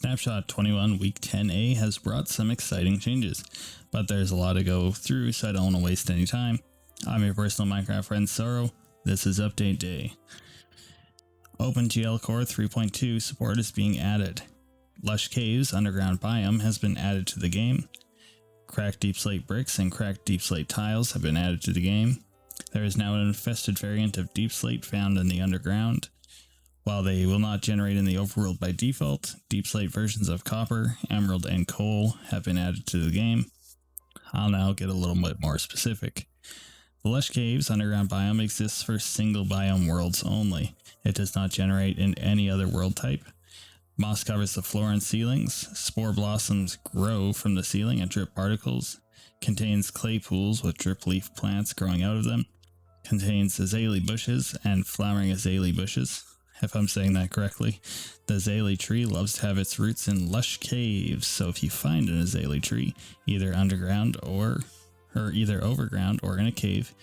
Snapshot 21 Week 10A has brought some exciting changes, but there's a lot to go through, so I don't want to waste any time. I'm your personal Minecraft friend Sorrow. This is Update Day. OpenGL Core 3.2 support is being added. Lush Caves underground biome has been added to the game. Cracked deep slate bricks and cracked deep slate tiles have been added to the game. There is now an infested variant of deep slate found in the underground. While they will not generate in the overworld by default, deep slate versions of copper, emerald, and coal have been added to the game. I'll now get a little bit more specific. The Lush Caves underground biome exists for single biome worlds only. It does not generate in any other world type. Moss covers the floor and ceilings. Spore blossoms grow from the ceiling and drip particles. Contains clay pools with drip leaf plants growing out of them. Contains azalea bushes and flowering azalea bushes. If I'm saying that correctly, the azalea tree loves to have its roots in lush caves, so if you find an azalea tree, either underground or either overground or in a cave,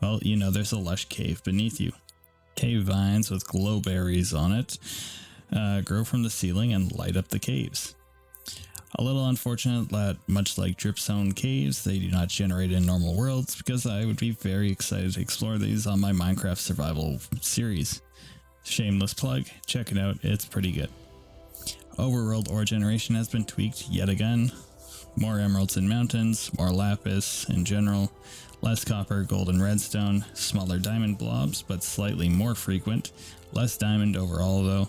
well, you know there's a lush cave beneath you. Cave vines with glowberries on it grow from the ceiling and light up the caves. A little unfortunate that, much like dripstone caves, they do not generate in normal worlds, because I would be very excited to explore these on my Minecraft survival series. Shameless plug, check it out, it's pretty good. Overworld ore generation has been tweaked yet again. More emeralds in mountains, more lapis in general, less copper, gold, and redstone, smaller diamond blobs but slightly more frequent, less diamond overall though,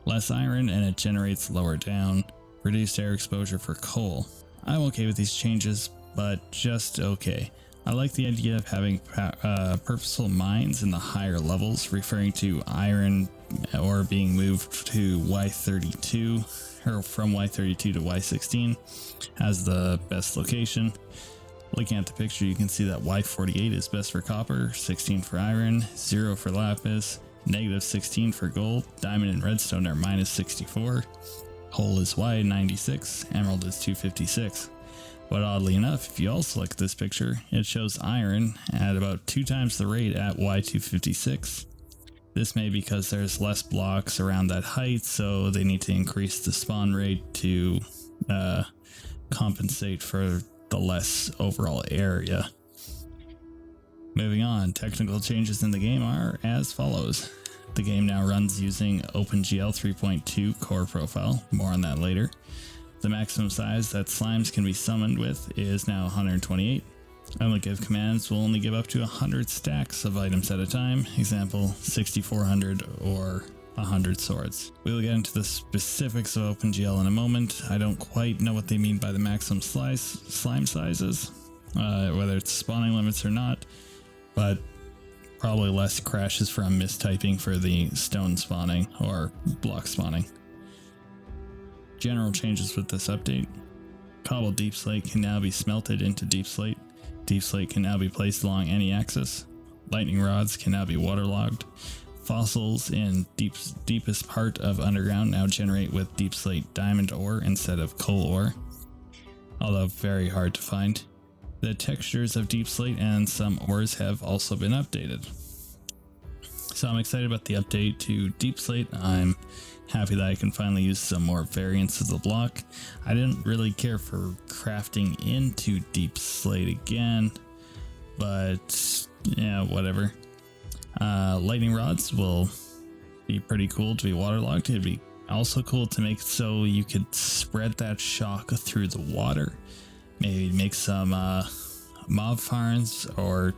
less iron and it generates lower down, reduced air exposure for coal. I'm okay with these changes, but just okay. I like the idea of having purposeful mines in the higher levels, referring to iron ore being moved to Y32, or from Y32 to Y16 as the best location. Looking at the picture, you can see that Y48 is best for copper, 16 for iron, 0 for lapis, negative 16 for gold, diamond and redstone are minus 64, coal is Y96, emerald is 256. But oddly enough, if you also look at this picture, it shows iron at about 2 times the rate at Y256. This may be because there's less blocks around that height, so they need to increase the spawn rate to compensate for the less overall area. Moving on, technical changes in the game are as follows. The game now runs using OpenGL 3.2 core profile, more on that later. The maximum size that slimes can be summoned with is now 128. Unlike commands will only give up to 100 stacks of items at a time, example 6400 or 100 swords. We will get into the specifics of OpenGL in a moment. I don't quite know what they mean by the maximum slime sizes, whether it's spawning limits or not, but probably less crashes from mistyping for the stone spawning or block spawning. General changes with this update. Cobbled deep slate can now be smelted into deep slate. Deep slate can now be placed along any axis. Lightning rods can now be waterlogged. Fossils in deepest part of underground now generate with deep slate diamond ore instead of coal ore, although very hard to find. The textures of deep slate and some ores have also been updated. So I'm excited about the update to deep slate. I'm happy that I can finally use some more variants of the block. I didn't really care for crafting into deep slate again, but yeah, whatever. Lightning rods will be pretty cool to be waterlogged. It'd be also cool to make so you could spread that shock through the water. Maybe make some mob farms or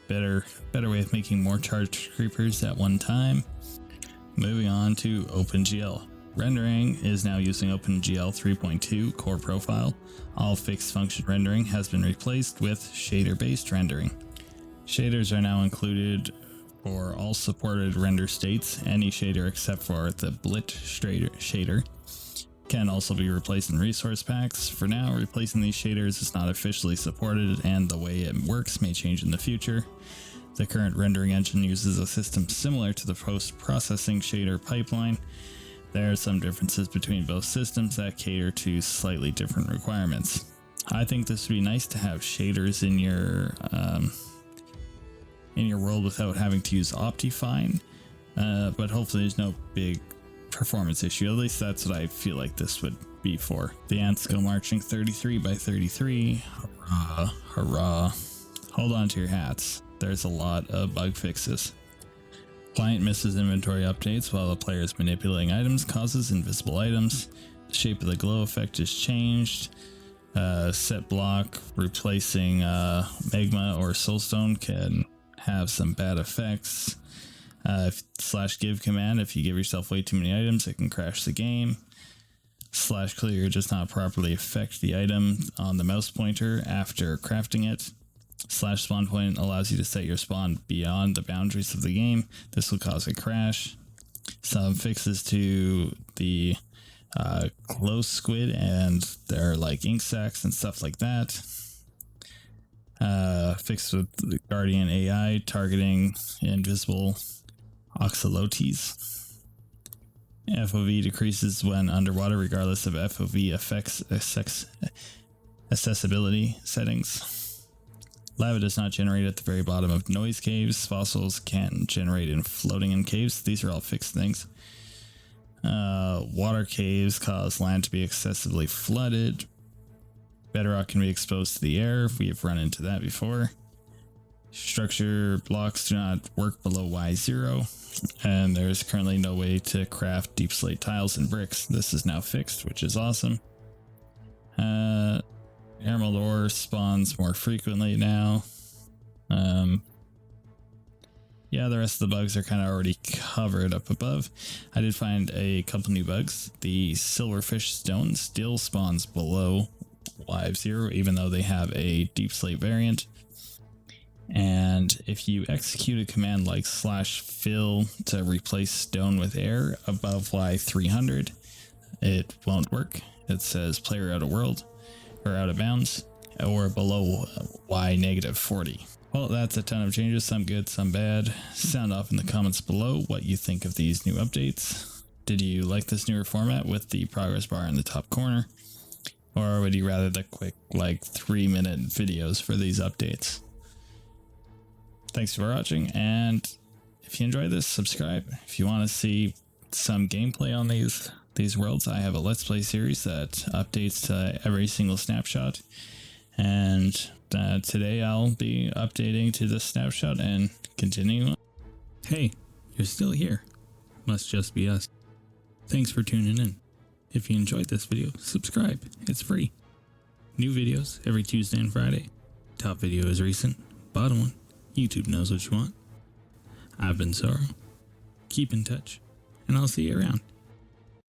better way of making more charged creepers at one time. Moving on to OpenGL. Rendering is now using OpenGL 3.2 core profile. All fixed function rendering has been replaced with shader-based rendering. Shaders are now included for all supported render states. Any shader except for the Blit shader can also be replaced in resource packs. For now, replacing these shaders is not officially supported, and the way it works may change in the future. The current rendering engine uses a system similar to the post-processing shader pipeline. There are some differences between both systems that cater to slightly different requirements. I think this would be nice to have shaders in your world without having to use Optifine, but hopefully there's no big performance issue. At least that's what I feel like this would be for. The ants go marching 33 by 33. Hurrah, hurrah. Hold on to your hats. There's a lot of bug fixes. Client misses inventory updates while the player is manipulating items, causes invisible items. The shape of the glow effect is changed. Set block replacing magma or soulstone can have some bad effects. /give command, if you give yourself way too many items, it can crash the game. /clear does not properly affect the item on the mouse pointer after crafting it. /spawn point allows you to set your spawn beyond the boundaries of the game. This will cause a crash. Some fixes to the glow squid and their like ink sacs and stuff like that. Fixed with the Guardian AI targeting invisible oxalotes. FOV decreases when underwater regardless of FOV effects accessibility settings. Lava does not generate at the very bottom of noise caves. Fossils can't generate in floating in caves. These are all fixed things. Water caves cause land to be excessively flooded. Bedrock can be exposed to the air. We have run into that before. Structure blocks do not work below Y0. And there's currently no way to craft deep slate tiles and bricks. This is now fixed, which is awesome. Emerald ore spawns more frequently now. Yeah, the rest of the bugs are kind of already covered up above. I did find a couple new bugs. The silverfish stone still spawns below Y0, even though they have a deep slate variant. And if you execute a command like /fill to replace stone with air above Y300, it won't work. It says player out of world or out of bounds, or below Y-40. Well, that's a ton of changes, some good, some bad. Sound off in the comments below what you think of these new updates. Did you like this newer format with the progress bar in the top corner? Or would you rather the quick, like 3-minute videos for these updates? Thanks for watching, and if you enjoyed this, subscribe. If you want to see some gameplay on these worlds, I have a Let's Play series that updates to every single snapshot. And today I'll be updating to the snapshot and continuing. Hey, you're still here. Must just be us. Thanks for tuning in. If you enjoyed this video, subscribe. It's free. New videos every Tuesday and Friday. Top video is recent. Bottom one, YouTube knows what you want. I've been Sorrow. Keep in touch, and I'll see you around.